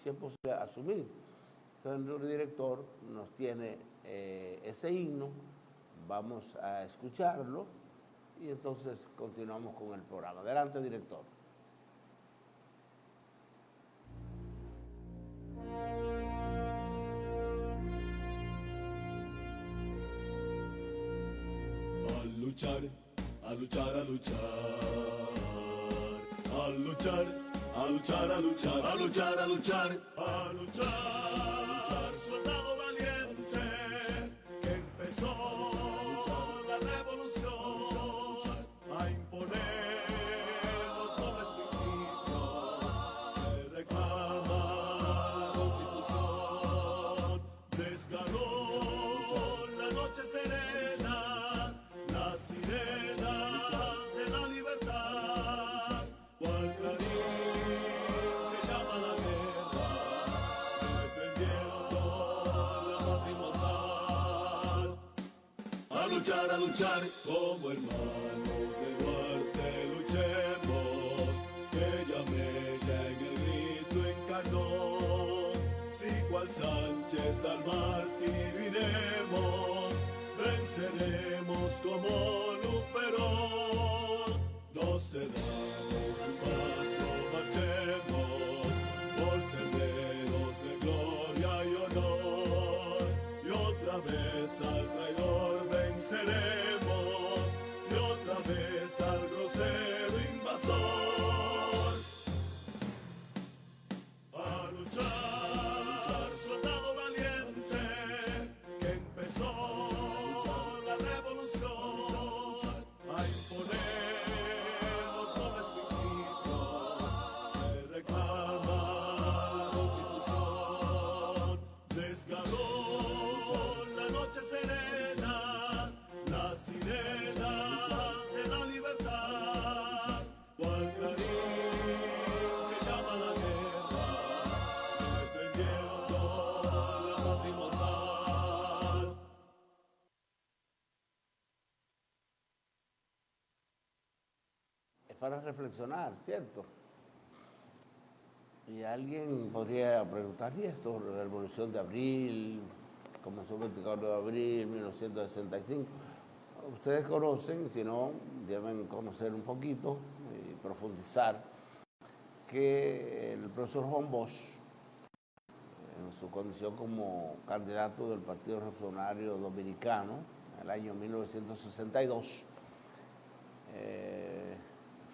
si es posible, asumir. Entonces el director nos tiene ese himno, vamos a escucharlo y entonces continuamos con el programa. Adelante, director. A luchar, a luchar, a luchar, a luchar, a luchar, a luchar, a luchar, a luchar, a luchar, soldado valiente que empezó la revolución a imponer los nobles principios que reclama la Constitución. Desgarró la noche serena, la sirena de la libertad, cual clarín que llama a la guerra, defendiendo la patria inmortal. A luchar como hermanos de Duarte luchemos, que Yamella en el grito encarnó. Si cual Sánchez al martirio iremos, venceremos como Luperón. No cedamos un paso, marchemos por senderos de gloria y honor. Y otra vez al traidor venceremos, y otra vez al grosero invasor. A luchar, soldado valiente que empezó la revolución a imponer los nobles principios que reclama la Constitución. Desgarró la noche serena, la sirena de la libertad, cual clarín que llama a la guerra, defendiendo la patria inmortal. Es para reflexionar, ¿cierto? Y alguien podría preguntar, ¿y esto? La Revolución de Abril, comenzó el 24 de abril, 1965. Ustedes conocen, si no, deben conocer un poquito y profundizar, que el profesor Juan Bosch, en su condición como candidato del Partido Revolucionario Dominicano, en el año 1962,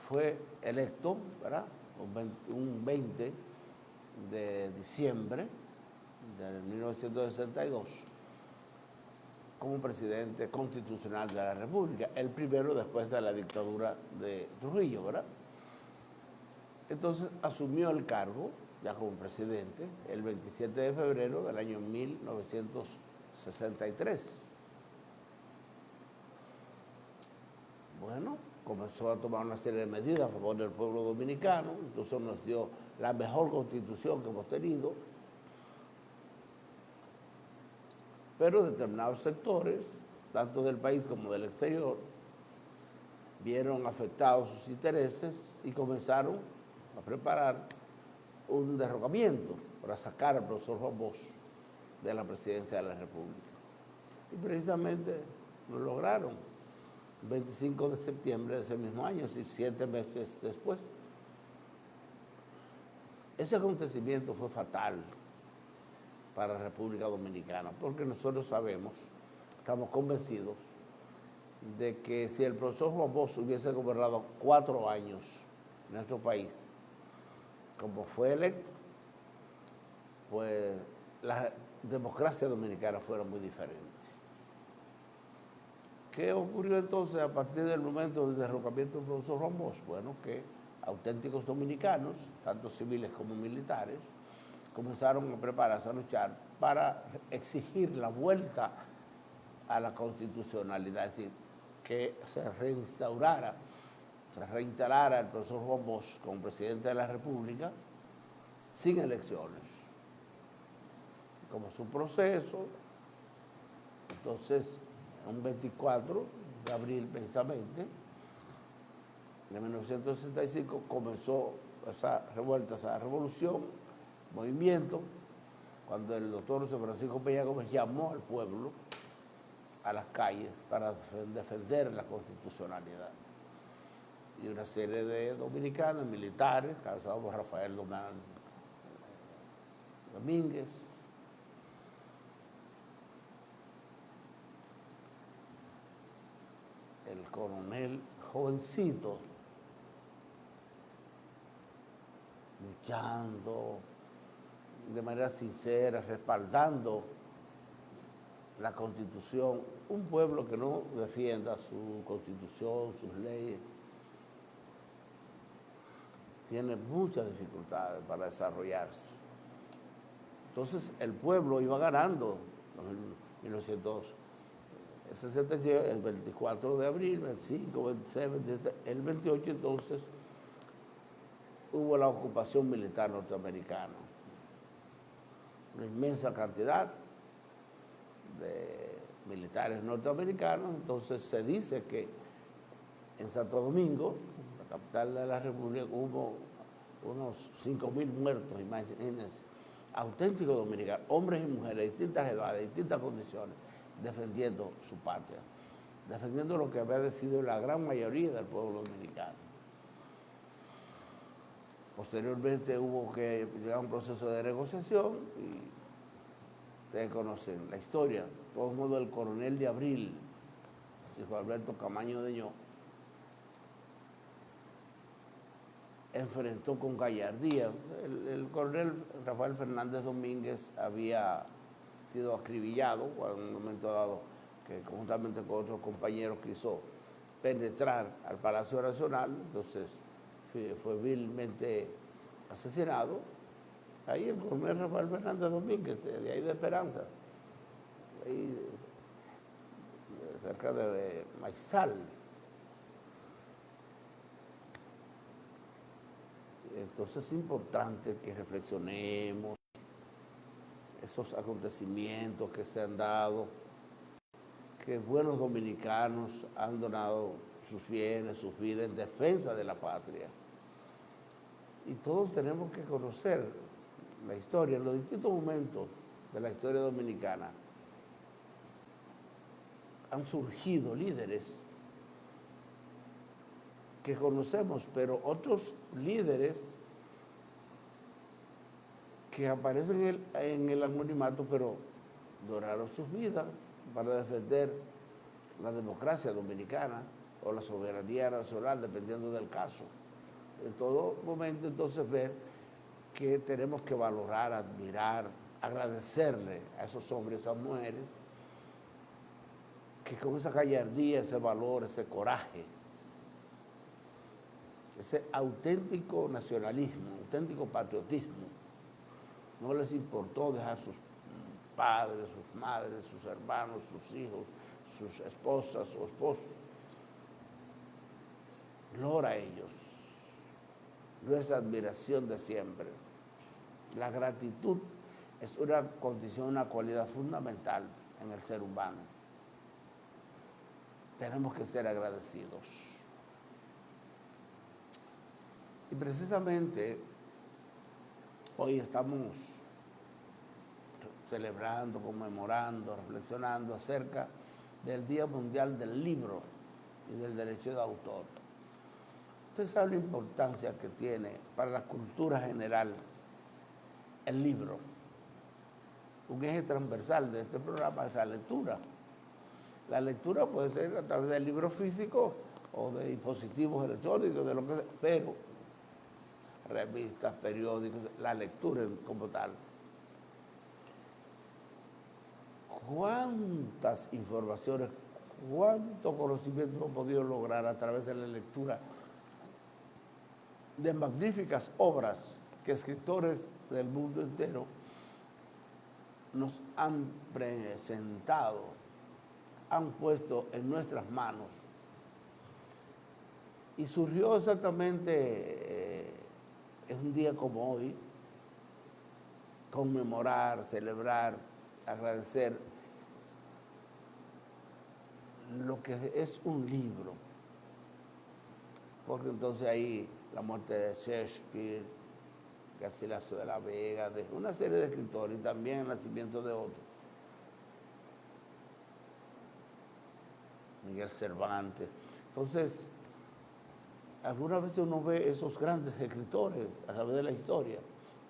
fue electo, ¿verdad?, un 20 de diciembre de 1962 como presidente constitucional de la República, el primero después de la dictadura de Trujillo, ¿verdad? Entonces asumió el cargo, ya como presidente, el 27 de febrero del año 1963. Bueno, comenzó a tomar una serie de medidas a favor del pueblo dominicano, incluso nos dio la mejor constitución que hemos tenido, pero determinados sectores, tanto del país como del exterior, vieron afectados sus intereses y comenzaron a preparar un derrocamiento para sacar al profesor Juan Bosch de la presidencia de la República. Y precisamente lo lograron. 25 de septiembre de ese mismo año, es decir, 7 meses después. Ese acontecimiento fue fatal para la República Dominicana, porque nosotros sabemos, estamos convencidos, de que si el profesor Juan Bosch hubiese gobernado 4 años en nuestro país, como fue electo, pues la democracia dominicana fuera muy diferente. ¿Qué ocurrió entonces a partir del momento del derrocamiento del profesor Juan Bosch? Bueno, que auténticos dominicanos, tanto civiles como militares, comenzaron a prepararse a luchar para exigir la vuelta a la constitucionalidad, es decir, que se reinstalara el profesor Juan Bosch como presidente de la República sin elecciones. Como su proceso, entonces, un 24 de abril precisamente, de 1965, comenzó esa revuelta, esa revolución, movimiento, cuando el doctor José Francisco Peña Gómez llamó al pueblo a las calles para defender la constitucionalidad. Y una serie de dominicanos militares, cabezados por Rafael Domínguez, el coronel jovencito, luchando de manera sincera, respaldando la Constitución. Un pueblo que no defienda su Constitución, sus leyes, tiene muchas dificultades para desarrollarse. Entonces el pueblo iba ganando en 1968, el 24 de abril, 25, 26, 27, el 28 entonces hubo la ocupación militar norteamericana. Una inmensa cantidad de militares norteamericanos. Entonces se dice que en Santo Domingo, la capital de la República, hubo unos 5.000 muertos, imagínense, auténticos dominicanos, hombres y mujeres de distintas edades, de distintas condiciones, defendiendo su patria, defendiendo lo que había decidido la gran mayoría del pueblo dominicano. Posteriormente hubo que llegar a un proceso de negociación y ustedes conocen la historia. De todos modos, el coronel de Abril, Francisco Alberto Camaño Deñó, enfrentó con gallardía. El coronel Rafael Fernández Domínguez había sido acribillado en un momento dado que conjuntamente con otros compañeros quiso penetrar al Palacio Nacional, entonces fue vilmente asesinado. Ahí el coronel Rafael Fernández Domínguez, de ahí de Esperanza, ahí cerca de Maizal. Entonces es importante que reflexionemos esos acontecimientos que se han dado, que buenos dominicanos han donado sus bienes, sus vidas en defensa de la patria. Y todos tenemos que conocer la historia, en los distintos momentos de la historia dominicana. Han surgido líderes que conocemos, pero otros líderes que aparecen en el anonimato, pero donaron sus vidas para defender la democracia dominicana o la soberanía nacional, dependiendo del caso. En todo momento, entonces, ver que tenemos que valorar, admirar, agradecerle a esos hombres, a esas mujeres, que con esa gallardía, ese valor, ese coraje, ese auténtico nacionalismo, auténtico patriotismo, no les importó dejar sus padres, sus madres, sus hermanos, sus hijos, sus esposas, su esposo. Gloria a ellos. Nuestra admiración de siempre. La gratitud es una condición, una cualidad fundamental en el ser humano. Tenemos que ser agradecidos. Y precisamente hoy estamos celebrando, conmemorando, reflexionando acerca del Día Mundial del Libro y del Derecho de Autor. Usted sabe la importancia que tiene para la cultura general el libro. Un eje transversal de este programa es la lectura. La lectura puede ser a través del libro físico o de dispositivos electrónicos, de lo que sea, pero revistas, periódicos, la lectura como tal. ¿Cuántas informaciones, cuánto conocimiento hemos podido lograr a través de la lectura de magníficas obras que escritores del mundo entero nos han presentado, han puesto en nuestras manos? Y surgió exactamente en un día como hoy, conmemorar, celebrar, agradecer lo que es un libro. Porque entonces ahí la muerte de Shakespeare, Garcilaso de la Vega, de una serie de escritores y también el nacimiento de otros. Miguel Cervantes. Entonces, algunas veces uno ve esos grandes escritores a través de la historia.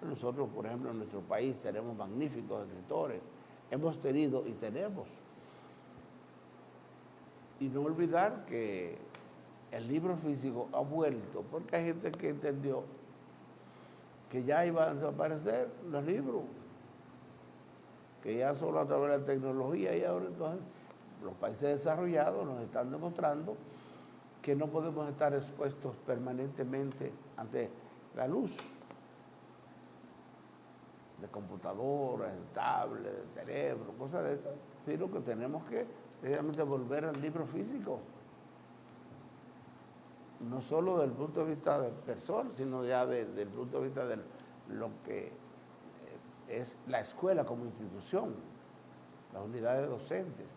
Nosotros, por ejemplo, en nuestro país tenemos magníficos escritores. Hemos tenido y tenemos. Y no olvidar que el libro físico ha vuelto, porque hay gente que entendió que ya iban a desaparecer los libros, que ya solo a través de la tecnología, y ahora entonces los países desarrollados nos están demostrando que no podemos estar expuestos permanentemente ante la luz de computadoras, de tablets, de teléfono, cosas de esas, sino que tenemos que realmente volver al libro físico. No solo desde el punto de vista del persona, sino ya desde el punto de vista de lo que es la escuela como institución, las unidades docentes.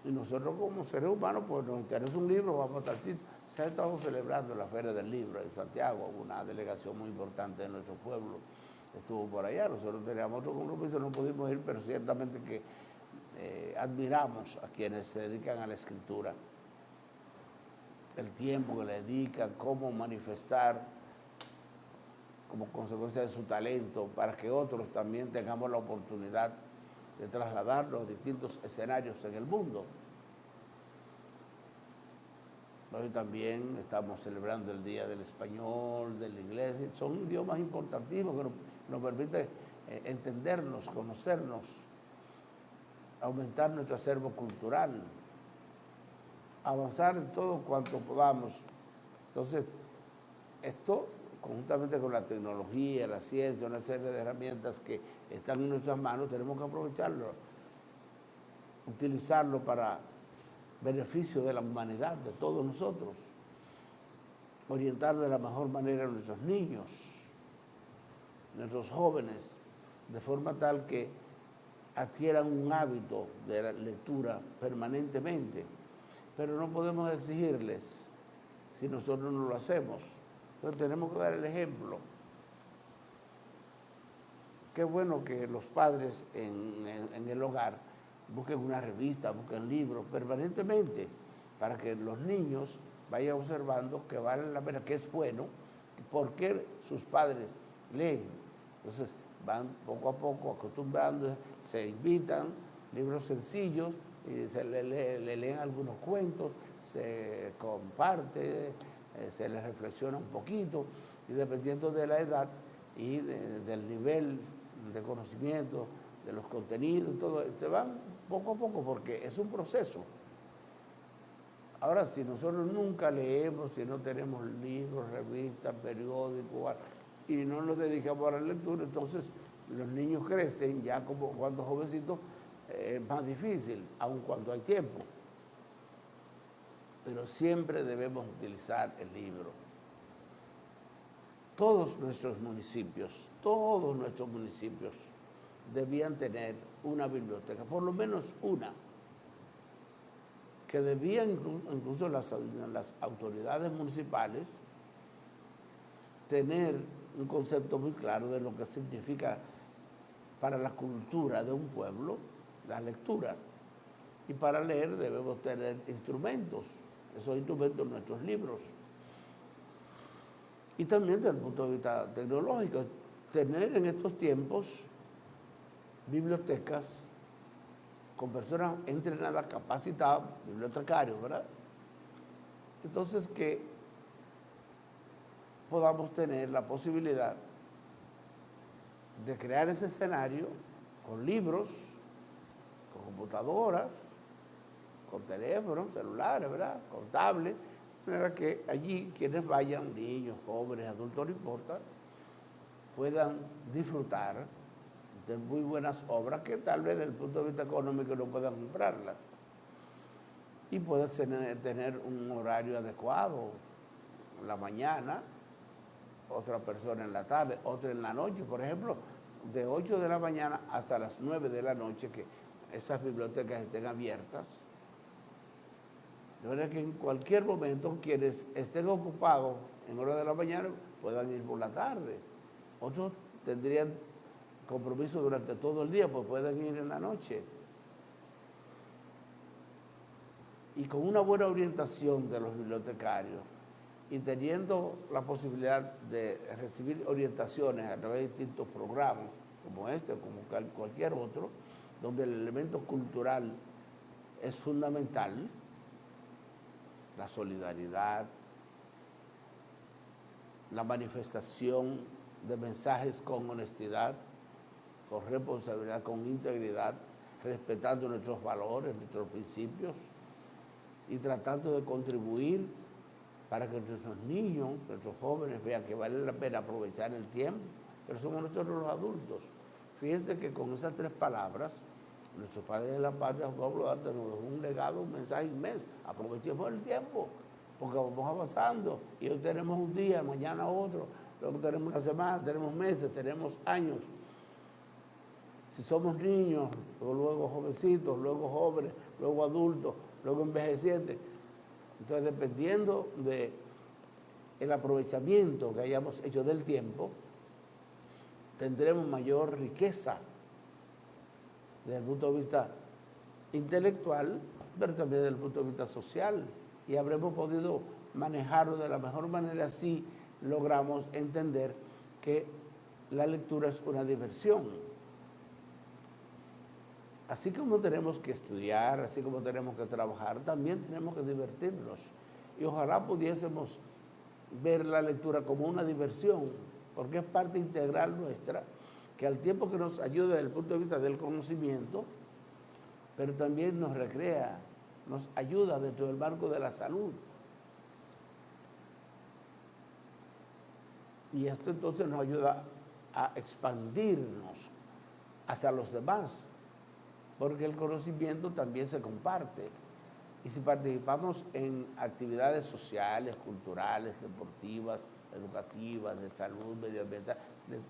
Y nosotros como seres humanos, pues nos interesa un libro, vamos a estar así. Se ha estado celebrando la Feria del Libro en Santiago, una delegación muy importante de nuestro pueblo estuvo por allá. Nosotros teníamos otro compromiso, no pudimos ir, pero ciertamente que admiramos a quienes se dedican a la escritura. El tiempo que le dedican, cómo manifestar como consecuencia de su talento para que otros también tengamos la oportunidad de trasladarlo a distintos escenarios en el mundo. Hoy también estamos celebrando el Día del Español, del Inglés. Son idiomas importantísimos que nos permiten entendernos, conocernos, aumentar nuestro acervo cultural, avanzar en todo cuanto podamos. Entonces, esto, conjuntamente con la tecnología, la ciencia, una serie de herramientas que están en nuestras manos, tenemos que aprovecharlo, utilizarlo para beneficio de la humanidad, de todos nosotros, orientar de la mejor manera a nuestros niños, nuestros jóvenes, de forma tal que adquieran un hábito de la lectura permanentemente, pero no podemos exigirles si nosotros no lo hacemos. Entonces tenemos que dar el ejemplo. Qué bueno que los padres en el hogar busquen una revista, busquen libros permanentemente para que los niños vayan observando que vale la pena, que es bueno, porque sus padres leen. Entonces van poco a poco acostumbrando, se invitan libros sencillos y se le leen algunos cuentos, se comparte, se les reflexiona un poquito y dependiendo de la edad y del nivel de conocimiento, de los contenidos, todo, se van poco a poco porque es un proceso. Ahora, si nosotros nunca leemos, si no tenemos libros, revistas, periódicos y no nos dedicamos a la lectura, entonces los niños crecen ya como cuando jovencitos, es más difícil, aun cuando hay tiempo. Pero siempre debemos utilizar el libro. Todos nuestros municipios debían tener una biblioteca, por lo menos una, que debían incluso las autoridades municipales tener un concepto muy claro de lo que significa para la cultura de un pueblo la lectura. Y para leer debemos tener instrumentos, esos instrumentos nuestros libros. Y también desde el punto de vista tecnológico, tener en estos tiempos bibliotecas con personas entrenadas, capacitadas, bibliotecarios, ¿verdad? Entonces que podamos tener la posibilidad de crear ese escenario con libros, con computadoras, con teléfonos, celulares, ¿verdad? Con tablets, de manera que allí quienes vayan, niños, jóvenes, adultos, no importa, puedan disfrutar de muy buenas obras que tal vez desde el punto de vista económico no puedan comprarlas. Y puedan tener un horario adecuado, en la mañana, otra persona en la tarde, otra en la noche, por ejemplo, de 8 de la mañana hasta las 9 de la noche, que esas bibliotecas estén abiertas. De manera que en cualquier momento quienes estén ocupados en hora de la mañana puedan ir por la tarde. Otros tendrían compromiso durante todo el día, pues pueden ir en la noche. Y con una buena orientación de los bibliotecarios y teniendo la posibilidad de recibir orientaciones a través de distintos programas, como este o como cualquier otro, donde el elemento cultural es fundamental, la solidaridad, la manifestación de mensajes con honestidad, con responsabilidad, con integridad, respetando nuestros valores, nuestros principios y tratando de contribuir para que nuestros niños, nuestros jóvenes vean que vale la pena aprovechar el tiempo, pero somos nosotros los adultos. Fíjense que con esas tres palabras, nuestros padres de la patria, Juan Pablo Duarte, nos dejó un legado, un mensaje inmenso. Aprovechemos el tiempo, porque vamos avanzando. Y hoy tenemos un día, mañana otro, luego tenemos una semana, tenemos meses, tenemos años. Si somos niños, luego jovencitos, luego jóvenes, luego adultos, luego envejecientes. Entonces, dependiendo del aprovechamiento que hayamos hecho del tiempo, tendremos mayor riqueza desde el punto de vista intelectual, pero también desde el punto de vista social. Y habremos podido manejarlo de la mejor manera si logramos entender que la lectura es una diversión. Así como tenemos que estudiar, así como tenemos que trabajar, también tenemos que divertirnos. Y ojalá pudiésemos ver la lectura como una diversión, porque es parte integral nuestra, que al tiempo que nos ayuda desde el punto de vista del conocimiento, pero también nos recrea, nos ayuda dentro del marco de la salud. Y esto entonces nos ayuda a expandirnos hacia los demás, porque el conocimiento también se comparte. Y si participamos en actividades sociales, culturales, deportivas, educativas, de salud, medioambiental,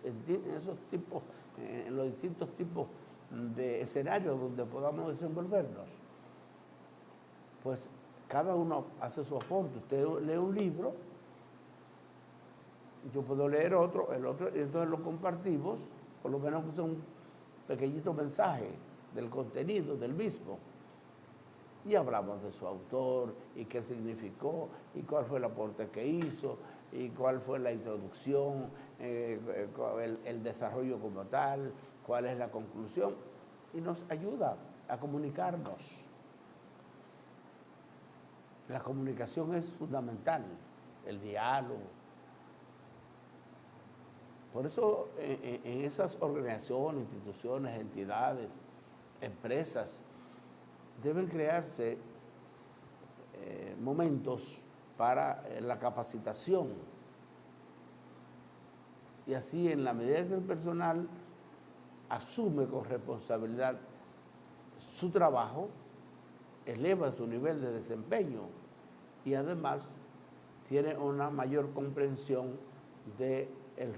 en esos tipos, en los distintos tipos de escenarios donde podamos desenvolvernos, pues cada uno hace su aporte. Usted lee un libro, yo puedo leer otro, el otro, y entonces lo compartimos, por lo menos que sea un pequeñito mensaje del contenido del mismo. Y hablamos de su autor, y qué significó, y cuál fue el aporte que hizo, y cuál fue la introducción, el desarrollo como tal, cuál es la conclusión, y nos ayuda a comunicarnos. La comunicación es fundamental, el diálogo. Por eso en esas organizaciones, instituciones, entidades, empresas, deben crearse momentos para la capacitación. Y así, en la medida que el personal asume con responsabilidad su trabajo, eleva su nivel de desempeño y además tiene una mayor comprensión del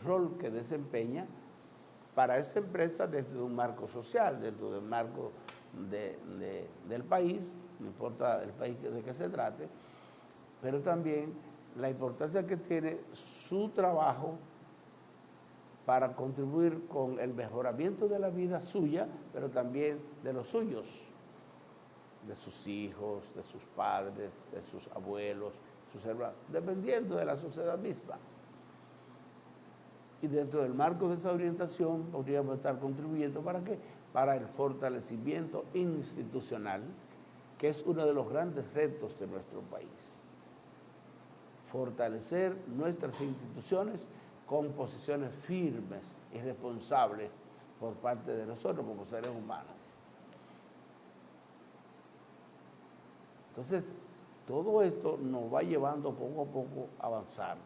rol que desempeña para esa empresa dentro de un marco social, dentro del marco del país, no importa el país de que se trate, pero también la importancia que tiene su trabajo para contribuir con el mejoramiento de la vida suya, pero también de los suyos, de sus hijos, de sus padres, de sus abuelos, sus hermanos, dependiendo de la sociedad misma. Y dentro del marco de esa orientación podríamos estar contribuyendo ¿para qué? Para el fortalecimiento institucional, que es uno de los grandes retos de nuestro país. Fortalecer nuestras instituciones con posiciones firmes y responsables por parte de nosotros como seres humanos. Entonces, todo esto nos va llevando poco a poco a avanzar.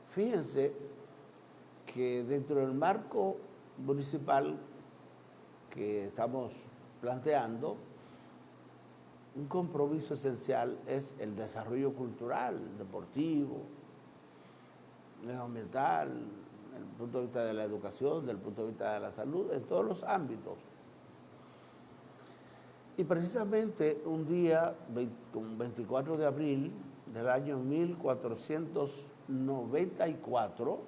Fíjense que dentro del marco municipal que estamos planteando, un compromiso esencial es el desarrollo cultural, deportivo, medioambiental, desde el punto de vista de la educación, desde el punto de vista de la salud, en todos los ámbitos. Y precisamente un día, 24 de abril del año 1494,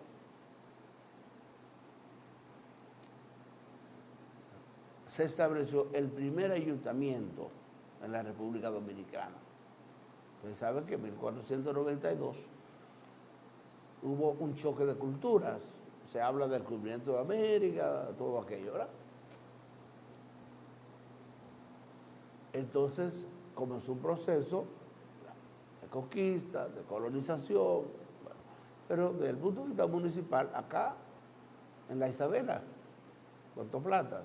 se estableció el primer ayuntamiento en la República Dominicana. Ustedes saben que en 1492 hubo un choque de culturas. Se habla del descubrimiento de América, todo aquello, ¿verdad? Entonces comenzó un proceso de conquista, de colonización, bueno, pero desde el punto de vista municipal, acá en la Isabela, Puerto Plata,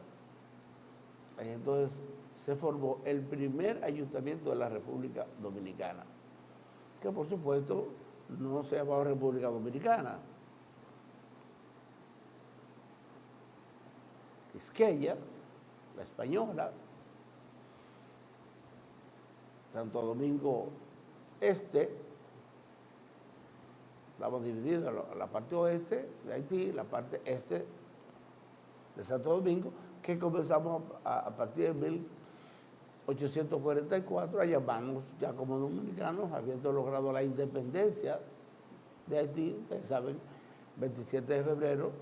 ahí entonces se formó el primer ayuntamiento de la República Dominicana, que por supuesto no se llamaba República Dominicana. Quisqueya, la española, Santo Domingo Este, estamos divididos, la parte oeste de Haití, la parte este de Santo Domingo, que comenzamos a partir de 1844 a llamarnos ya como dominicanos, habiendo logrado la independencia de Haití, ustedes saben, 27 de febrero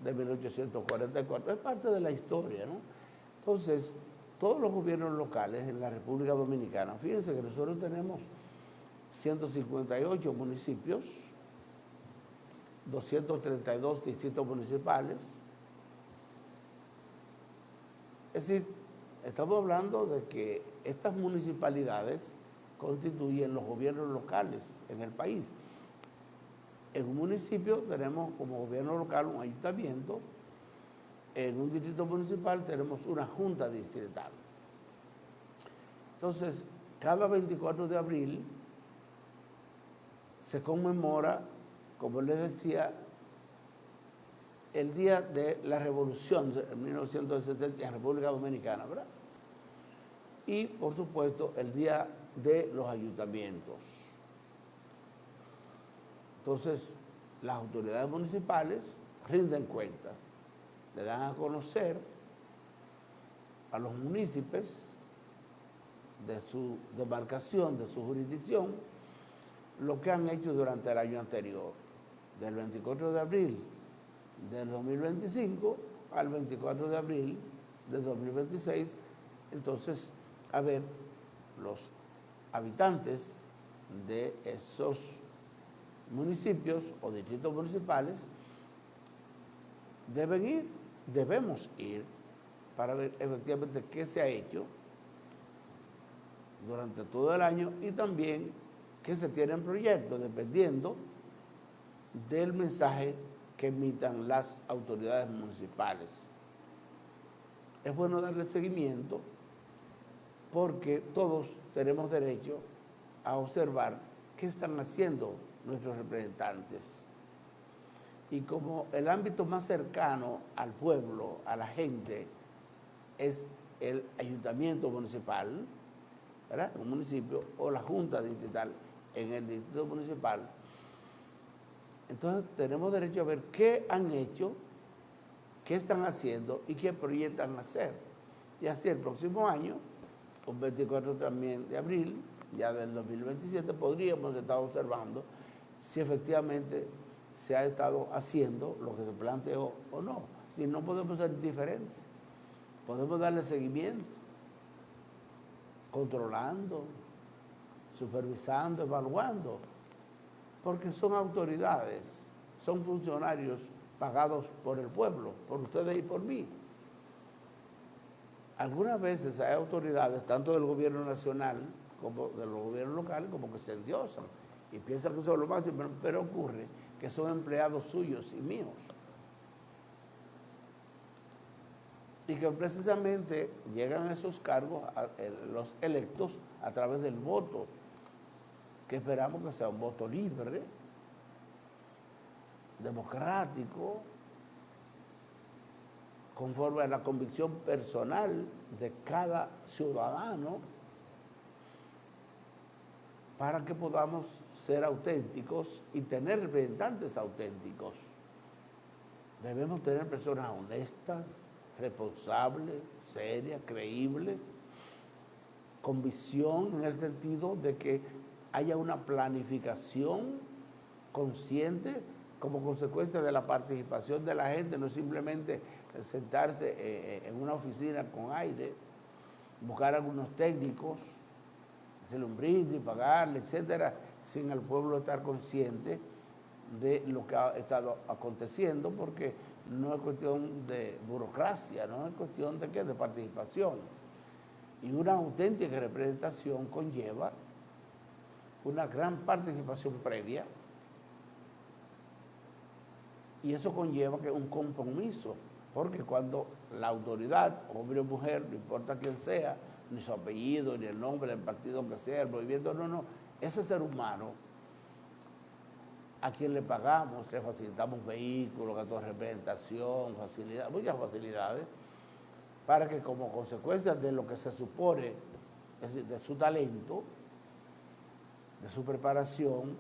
de 1844. Es parte de la historia, ¿no? Entonces, todos los gobiernos locales en la República Dominicana, fíjense que nosotros tenemos 158 municipios, 232 distritos municipales. Es decir, estamos hablando de que estas municipalidades constituyen los gobiernos locales en el país. En un municipio tenemos como gobierno local un ayuntamiento, en un distrito municipal tenemos una junta distrital. Entonces, cada 24 de abril se conmemora, como les decía, el día de la Revolución en 1970 en República Dominicana, ¿verdad? Y, por supuesto, el día de los ayuntamientos. Entonces, las autoridades municipales rinden cuentas, le dan a conocer a los municipios de su demarcación, de su jurisdicción, lo que han hecho durante el año anterior, del 24 de abril del 2025 al 24 de abril del 2026. Entonces, a ver, los habitantes de esos municipios o distritos municipales debemos ir para ver efectivamente qué se ha hecho durante todo el año y también qué se tiene en proyecto, dependiendo del mensaje que emitan las autoridades municipales. Es bueno darle seguimiento porque todos tenemos derecho a observar qué están haciendo nuestros representantes. Y como el ámbito más cercano al pueblo, a la gente, es el ayuntamiento municipal, ¿verdad?, en un municipio, o la junta distrital en el distrito municipal, entonces tenemos derecho a ver qué han hecho, qué están haciendo y qué proyectan hacer. Y así el próximo año, un 24 también de abril, ya del 2027, podríamos estar observando si efectivamente se ha estado haciendo lo que se planteó o no. Si no, podemos ser indiferentes, podemos darle seguimiento, controlando, supervisando, evaluando, porque son autoridades, son funcionarios pagados por el pueblo, por ustedes y por mí. Algunas veces hay autoridades, tanto del gobierno nacional como de los gobiernos locales, como que se endiosan y piensan que son lo máximo, pero ocurre que son empleados suyos y míos. Y que precisamente llegan a esos cargos los electos a través del voto, que esperamos que sea un voto libre, democrático, conforme a la convicción personal de cada ciudadano, para que podamos ser auténticos y tener representantes auténticos. Debemos tener personas honestas, responsables, serias, creíbles, con visión en el sentido de que haya una planificación consciente como consecuencia de la participación de la gente, no simplemente sentarse en una oficina con aire, buscar algunos técnicos, hacerle un brindis, pagarle, etcétera, sin el pueblo estar consciente de lo que ha estado aconteciendo, porque no es cuestión de burocracia, no es cuestión de qué, de participación. Y una auténtica representación conlleva una gran participación previa, y eso conlleva que un compromiso, porque cuando la autoridad, hombre o mujer, no importa quién sea, ni su apellido, ni el nombre del partido que sea, el movimiento, no, ese ser humano a quien le pagamos, le facilitamos vehículos, gastos de representación, facilidades, muchas facilidades, para que como consecuencia de lo que se supone, es decir, de su talento, de su preparación,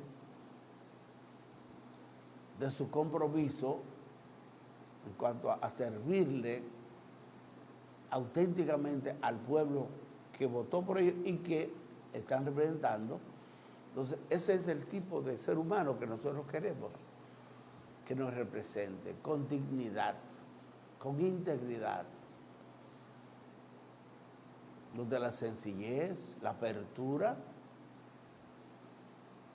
de su compromiso en cuanto a servirle auténticamente al pueblo que votó por ellos y que están representando. Entonces, ese es el tipo de ser humano que nosotros queremos, que nos represente con dignidad, con integridad, donde la sencillez, la apertura,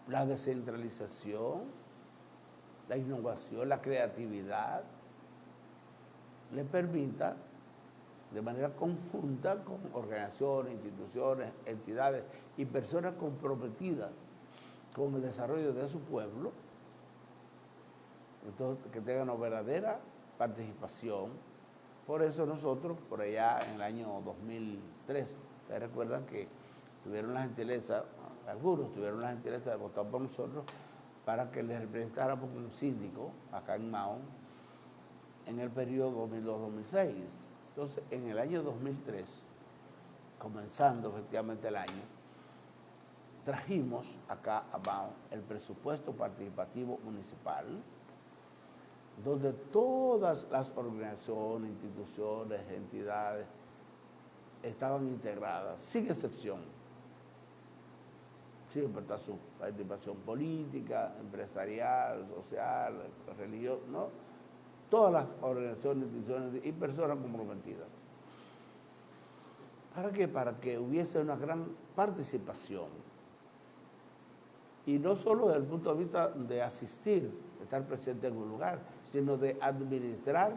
la descentralización, la innovación, la creatividad, le permita de manera conjunta con organizaciones, instituciones, entidades y personas comprometidas con el desarrollo de su pueblo, entonces, que tengan una verdadera participación. Por eso nosotros, por allá en el año 2003, ustedes recuerdan que tuvieron la gentileza, algunos tuvieron la gentileza de votar por nosotros para que les representáramos como síndico acá en Mao en el periodo 2002-2006. Entonces, en el año 2003, comenzando efectivamente el año, trajimos acá a Mao el presupuesto participativo municipal, donde todas las organizaciones, instituciones, entidades estaban integradas, sin excepción. Siempre está su participación política, empresarial, social, religiosa, ¿no? Todas las organizaciones, instituciones y personas comprometidas. ¿Para qué? Para que hubiese una gran participación. Y no solo desde el punto de vista de asistir, de estar presente en un lugar, sino de administrar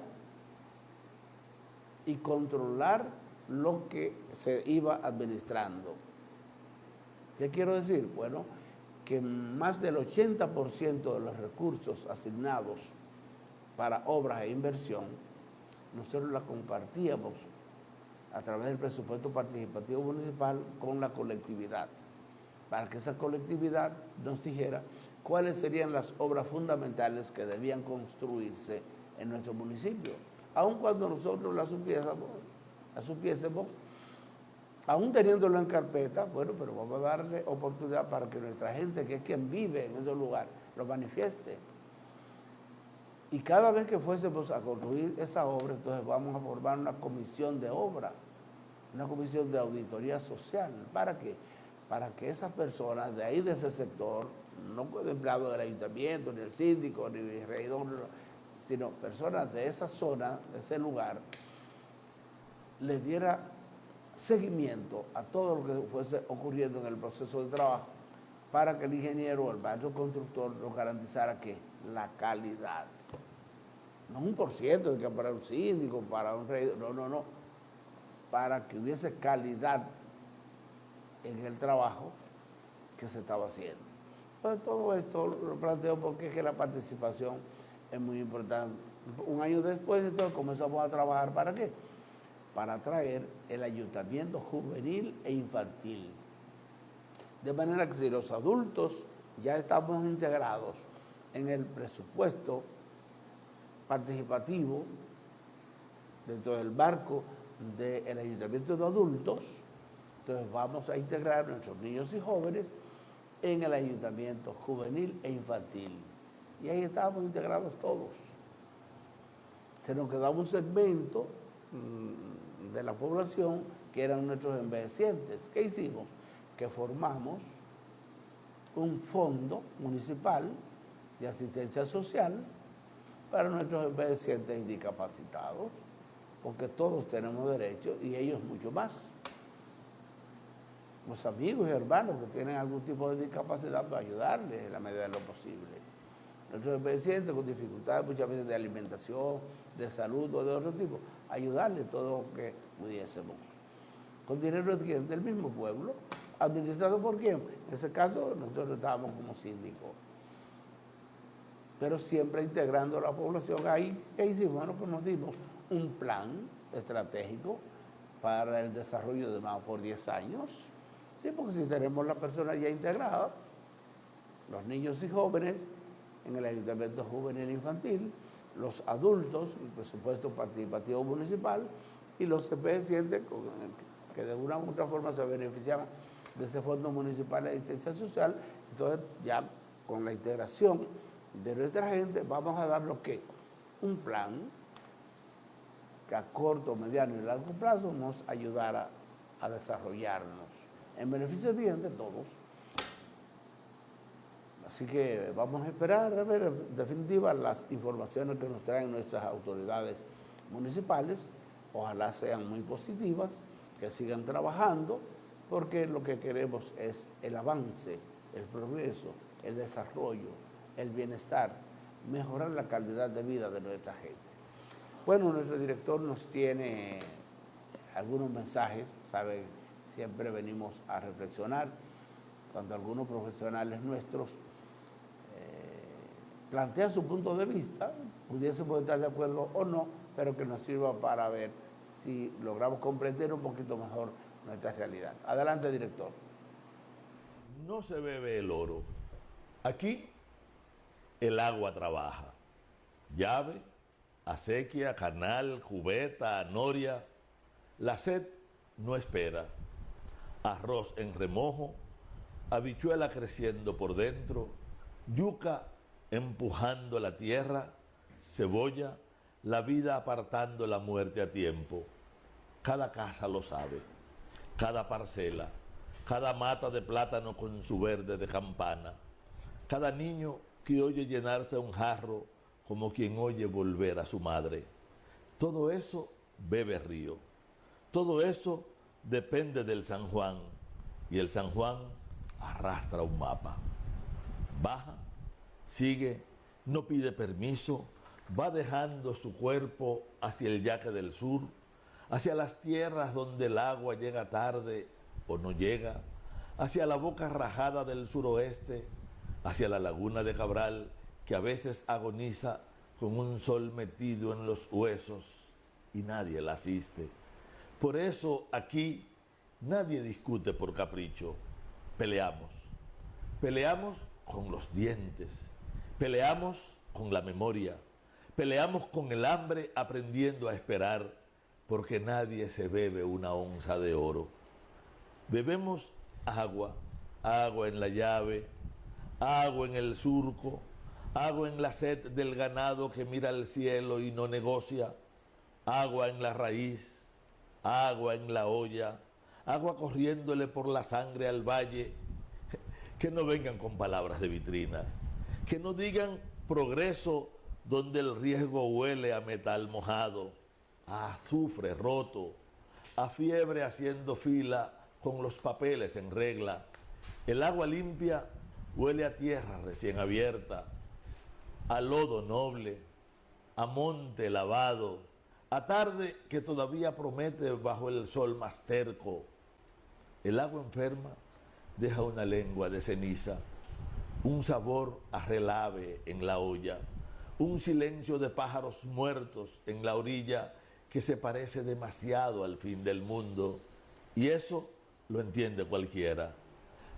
y controlar lo que se iba administrando. ¿Qué quiero decir? Bueno, que más del 80% de los recursos asignados para obras e inversión, nosotros la compartíamos a través del presupuesto participativo municipal con la colectividad, para que esa colectividad nos dijera cuáles serían las obras fundamentales que debían construirse en nuestro municipio. Aun cuando nosotros la supiésemos, aún teniéndolo en carpeta, bueno, pero vamos a darle oportunidad para que nuestra gente, que es quien vive en esos lugares, lo manifieste. Y cada vez que fuésemos a construir esa obra, entonces vamos a formar una comisión de obra, una comisión de auditoría social. ¿Para qué? Para que esas personas de ahí, de ese sector, no empleados del ayuntamiento, ni el síndico, ni el regidor, sino personas de esa zona, de ese lugar, les diera seguimiento a todo lo que fuese ocurriendo en el proceso de trabajo, para que el ingeniero o el maestro constructor nos garantizara que la calidad, no un por ciento de que para un síndico, para un regidor, no, para que hubiese calidad en el trabajo que se estaba haciendo. Entonces, todo esto lo planteo porque es que la participación es muy importante. Un año después, entonces, comenzamos a trabajar, ¿para qué? Para traer el ayuntamiento juvenil e infantil. De manera que si los adultos ya estamos integrados en el presupuesto participativo dentro del marco del ayuntamiento de adultos, entonces vamos a integrar a nuestros niños y jóvenes en el ayuntamiento juvenil e infantil. Y ahí estábamos integrados todos. Se nos quedaba un segmento de la población que eran nuestros envejecientes. ¿Qué hicimos? Que formamos un fondo municipal de asistencia social para nuestros envejecientes y discapacitados, porque todos tenemos derechos y ellos mucho más. Los amigos y hermanos que tienen algún tipo de discapacidad, para ayudarles en la medida de lo posible. Nuestros envejecientes con dificultades muchas veces de alimentación, de salud o de otro tipo, ayudarles todo lo que pudiésemos. Con dinero del mismo pueblo, administrado por quién. En ese caso nosotros estábamos como síndicos, pero siempre integrando a la población. Ahí, ¿qué hicimos? Bueno, pues nos dimos un plan estratégico para el desarrollo de más por 10 años. Sí, porque si tenemos las personas ya integradas, los niños y jóvenes en el Ayuntamiento Juvenil e Infantil, los adultos, el presupuesto participativo municipal y los envejecientes que de una u otra forma se beneficiaban de ese Fondo Municipal de Asistencia Social. Entonces, ya con la integración de nuestra gente, vamos a dar lo que un plan que a corto, mediano y largo plazo nos ayudara a desarrollarnos en beneficio de todos. Así que vamos a esperar a ver en definitiva las informaciones que nos traen nuestras autoridades municipales. Ojalá sean muy positivas, que sigan trabajando, porque lo que queremos es el avance, el progreso, el desarrollo, el bienestar, mejorar la calidad de vida de nuestra gente. Bueno, nuestro director nos tiene algunos mensajes, saben, siempre venimos a reflexionar cuando algunos profesionales nuestros plantean su punto de vista, pudiésemos estar de acuerdo o no, pero que nos sirva para ver si logramos comprender un poquito mejor nuestra realidad. Adelante, director. No se bebe el oro. Aquí el agua trabaja. Llave, acequia, canal, cubeta, noria. La sed no espera. Arroz en remojo, habichuela creciendo por dentro, yuca empujando la tierra, cebolla, la vida apartando la muerte a tiempo. Cada casa lo sabe, cada parcela, cada mata de plátano con su verde de campana, cada niño que oye llenarse un jarro como quien oye volver a su madre. Todo eso bebe río, todo eso depende del San Juan, y el San Juan arrastra un mapa. Baja, sigue, no pide permiso, va dejando su cuerpo hacia el Yaque del Sur, hacia las tierras donde el agua llega tarde o no llega, hacia la boca rajada del suroeste, hacia la laguna de Cabral, que a veces agoniza con un sol metido en los huesos y nadie la asiste. Por eso aquí nadie discute por capricho, peleamos. Peleamos con los dientes, peleamos con la memoria, peleamos con el hambre aprendiendo a esperar, porque nadie se bebe una onza de oro. Bebemos agua, agua en la llave, agua en el surco, agua en la sed del ganado que mira al cielo y no negocia, agua en la raíz, agua en la olla, agua corriéndole por la sangre al valle. Que no vengan con palabras de vitrina, que no digan progreso donde el riesgo huele a metal mojado, a azufre roto, a fiebre haciendo fila con los papeles en regla. El agua limpia huele a tierra recién abierta, a lodo noble, a monte lavado, a tarde que todavía promete bajo el sol más terco. El agua enferma deja una lengua de ceniza, un sabor a relave en la olla, un silencio de pájaros muertos en la orilla que se parece demasiado al fin del mundo. Y eso lo entiende cualquiera.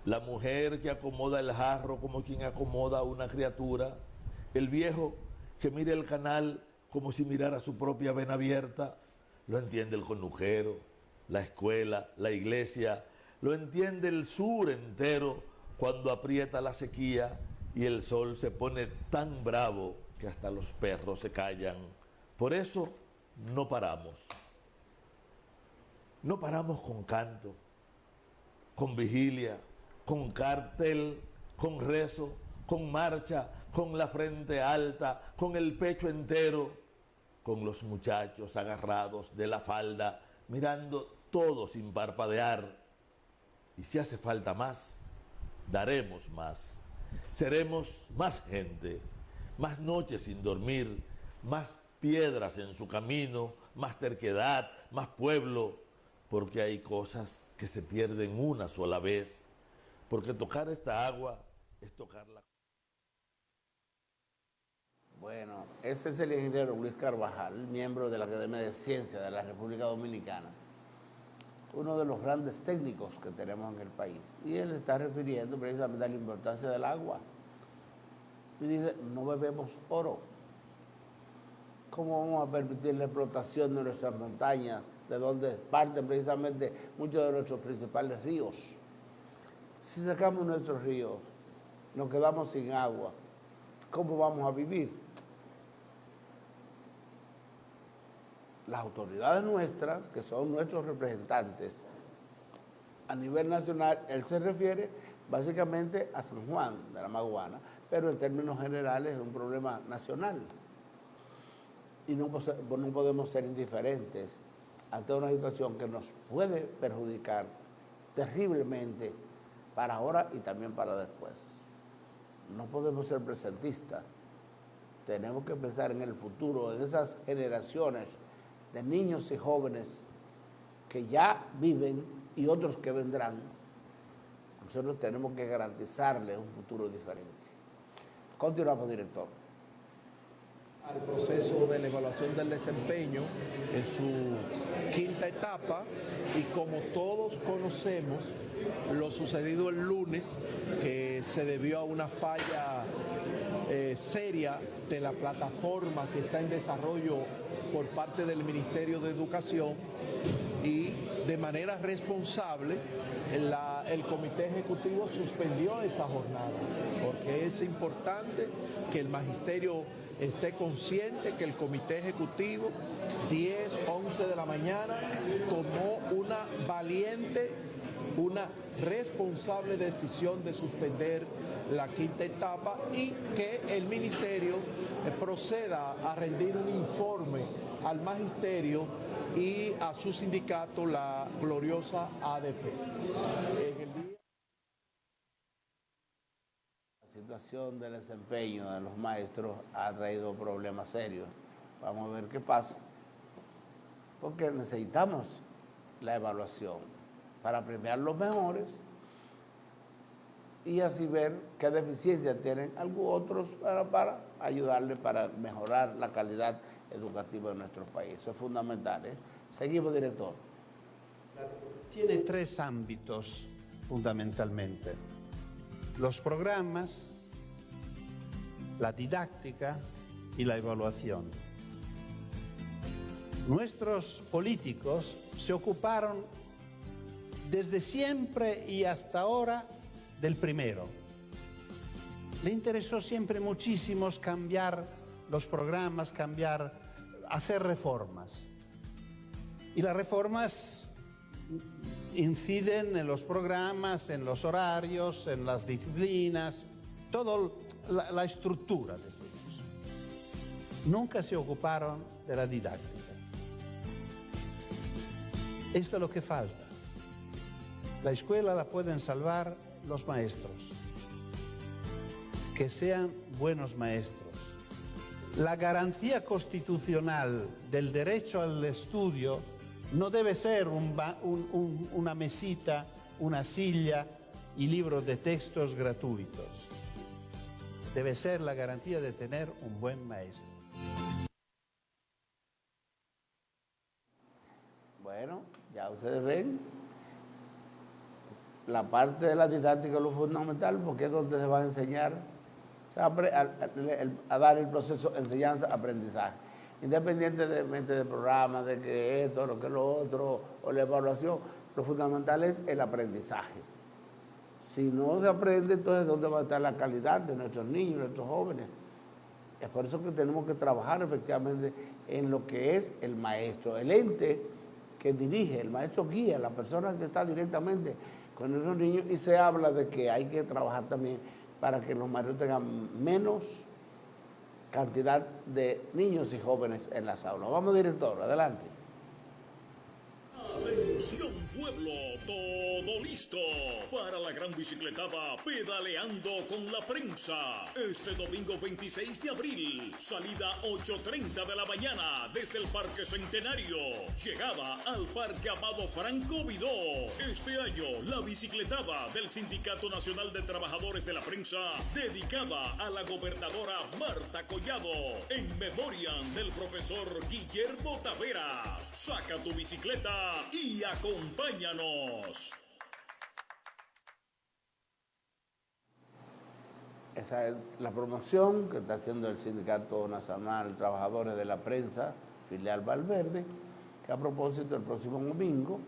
La mujer que acomoda el jarro como quien acomoda a una criatura, el viejo que mira el canal como si mirara su propia vena abierta, lo entiende el conujero, la escuela, la iglesia, lo entiende el sur entero cuando aprieta la sequía y el sol se pone tan bravo que hasta los perros se callan. Por eso no paramos. No paramos con canto, con vigilia, con cartel, con rezo, con marcha, con la frente alta, con el pecho entero, con los muchachos agarrados de la falda, mirando todo sin parpadear. Y si hace falta más, daremos más. Seremos más gente, más noches sin dormir, más piedras en su camino, más terquedad, más pueblo, porque hay cosas que se pierden una sola vez, porque tocar esta agua es tocarla. Bueno, ese es el ingeniero Luis Carvajal, miembro de la Academia de Ciencias de la República Dominicana, uno de los grandes técnicos que tenemos en el país. Y él está refiriendo precisamente a la importancia del agua. Y dice, no bebemos oro. ¿Cómo vamos a permitir la explotación de nuestras montañas, de donde parten precisamente muchos de nuestros principales ríos? Si sacamos nuestros ríos, nos quedamos sin agua, ¿cómo vamos a vivir? Las autoridades nuestras, que son nuestros representantes a nivel nacional, él se refiere básicamente a San Juan de la Maguana, pero en términos generales es un problema nacional. Y no podemos ser indiferentes ante una situación que nos puede perjudicar terriblemente para ahora y también para después. No podemos ser presentistas. Tenemos que pensar en el futuro, en esas generaciones de niños y jóvenes que ya viven y otros que vendrán. Nosotros tenemos que garantizarles un futuro diferente. Continuamos, director. Al proceso de la evaluación del desempeño en su quinta etapa, y como todos conocemos lo sucedido el lunes, que se debió a una falla seria de la plataforma que está en desarrollo por parte del Ministerio de Educación, y de manera responsable el Comité Ejecutivo suspendió esa jornada, porque es importante que el magisterio esté consciente que el Comité Ejecutivo 10, 11 de la mañana tomó una valiente, una responsable decisión de suspender la quinta etapa, y que el ministerio proceda a rendir un informe al magisterio y a su sindicato, la gloriosa ADP. En el día... La situación del desempeño de los maestros ha traído problemas serios. Vamos a ver qué pasa, porque necesitamos la evaluación para premiar los mejores y así ver qué deficiencias tienen algunos otros para ayudarle para mejorar la calidad educativa de nuestro país. Eso es fundamental, ¿eh? Seguimos, director. Tiene tres ámbitos fundamentalmente: los programas, la didáctica y la evaluación. Nuestros políticos se ocuparon desde siempre y hasta ahora del primero. Le interesó siempre muchísimo cambiar los programas, hacer reformas. Y las reformas inciden en los programas, en los horarios, en las disciplinas, toda la estructura de ellos. Nunca se ocuparon de la didáctica. Esto es lo que falta. La escuela la pueden salvar los maestros. Que sean buenos maestros. La garantía constitucional del derecho al estudio no debe ser una mesita, una silla y libros de textos gratuitos. Debe ser la garantía de tener un buen maestro. Bueno, ya ustedes ven, la parte de la didáctica es lo fundamental, porque es donde se va a enseñar, a dar el proceso de enseñanza-aprendizaje. Independientemente del programa, de que esto, lo que lo otro, o la evaluación, lo fundamental es el aprendizaje. Si no se aprende, entonces ¿dónde va a estar la calidad de nuestros niños, nuestros jóvenes? Es por eso que tenemos que trabajar efectivamente en lo que es el maestro, el ente que dirige, el maestro guía, la persona que está directamente con esos niños, y se habla de que hay que trabajar también para que los maestros tengan menos cantidad de niños y jóvenes en las aulas. Vamos, director, adelante. Atención pueblo, todo listo para la gran bicicletada Pedaleando con la Prensa. Este domingo 26 de abril, salida 8:30 de la mañana desde el Parque Centenario. Llegada al Parque Amado Franco Vidó. Este año, la bicicletada del Sindicato Nacional de Trabajadores de la Prensa, dedicada a la gobernadora Marta Collado, en memoria del profesor Guillermo Taveras. Saca tu bicicleta y acompáñanos. Esa es la promoción que está haciendo el Sindicato Nacional de Trabajadores de la Prensa, filial Valverde, que a propósito el próximo domingo,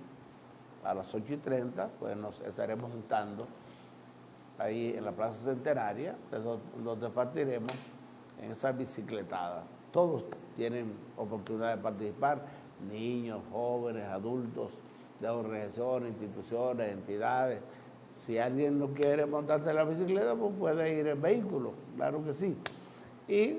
a las 8:30, pues nos estaremos juntando ahí en la Plaza Centenaria, donde partiremos en esa bicicletada. Todos tienen oportunidad de participar, niños, jóvenes, adultos, de organizaciones, instituciones, entidades. Si alguien no quiere montarse en la bicicleta, pues puede ir en vehículo, claro que sí. Y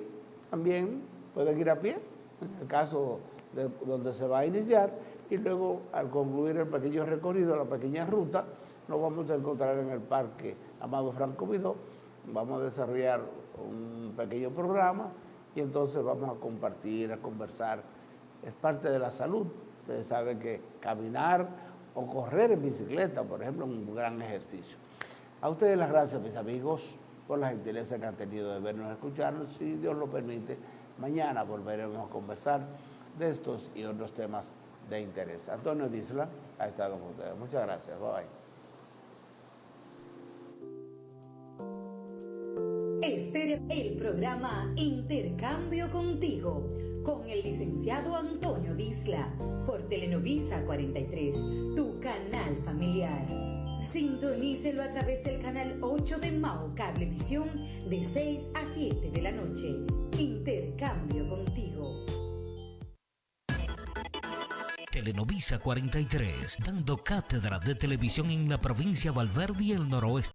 también pueden ir a pie, en el caso de donde se va a iniciar, y luego al concluir el pequeño recorrido, la pequeña ruta, nos vamos a encontrar en el Parque Amado Franco Vidó. Vamos a desarrollar un pequeño programa y entonces vamos a compartir, a conversar. Es parte de la salud. Ustedes saben que caminar o correr en bicicleta, por ejemplo, es un gran ejercicio. A ustedes las gracias, mis amigos, por la gentileza que han tenido de vernos y escucharnos. Si Dios lo permite, mañana volveremos a conversar de estos y otros temas de interés. Antonio Disla ha estado con ustedes. Muchas gracias. Bye bye. El programa Intercambio Contigo con el licenciado Antonio Disla por Telenovisa 43, tu canal familiar. Sintonícelo a través del canal 8 de Mao Cablevisión de 6 a 7 de la noche. Intercambio Contigo. Telenovisa 43, dando cátedra de televisión en la provincia Valverde y el noroeste.